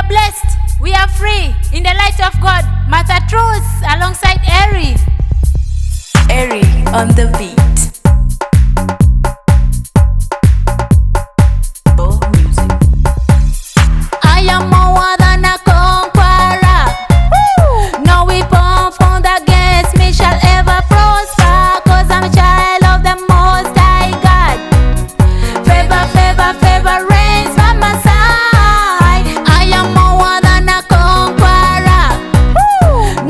are blessed, we are free in the light of God. Martha Truth alongside Eri. Eri on the beat. I am more than a conqueror. No weapon formed against me shall ever prosper, 'cause I'm a child of the Most High God. Favor, favor, favor reigns by my side. I am more than a conqueror.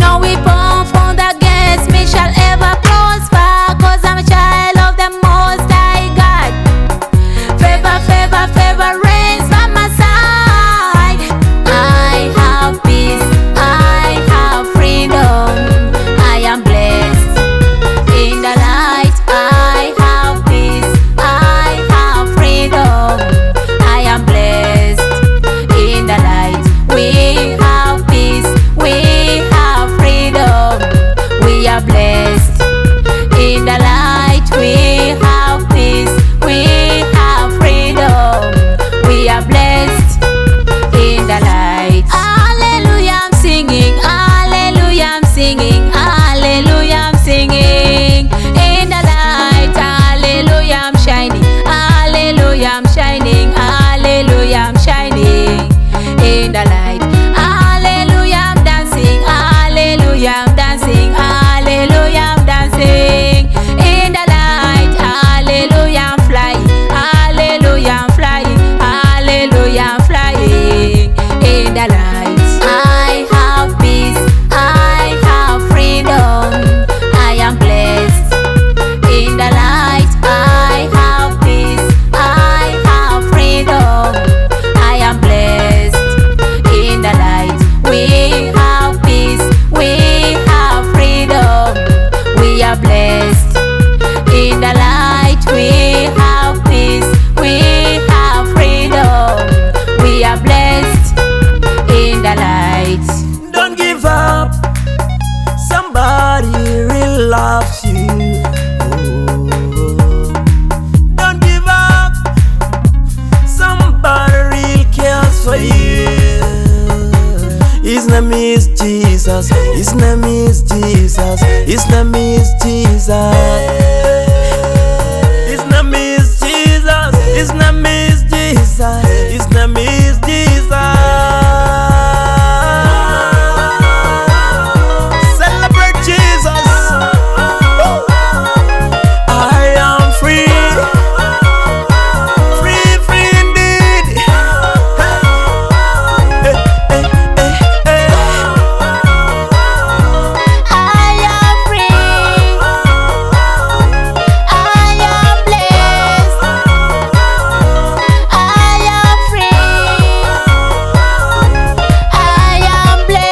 No weapon formed against me shall ever prosper, 'cause I'm a child of the Most High God. Favor, favor, favor reigns by my side. I have peace, I have freedom, I am blessed in the light. I have peace, I have freedom, I am blessed in the light. We have peace, we have freedom, we are blessed in the light. We have peace, we have freedom, we are blessed in the light. Hallelujah, I'm singing, hallelujah, I'm singing, hallelujah, I'm singing in the light. Hallelujah, I'm shining, hallelujah, I'm shining, hallelujah, I'm shining in the light. Hallelujah, I'm dancing, hallelujah, I'm dancing, hallelujah, I'm dancing in the light. Hallelujah, I'm flying, hallelujah, I'm flying, hallelujah, I'm flying in the light. I have peace, I have freedom, I am blessed in the light. I have peace, I have freedom, I am blessed in the light. We have peace, we have freedom, we are blessed in the light. We have peace, we have freedom, we are blessed in the light. Don't give up, somebody really loves you. Oh, don't give up, somebody really cares for you. His name is Jesus, his name is Jesus, his name is Jesus. His name is Jesus, his name is Jesus, his name is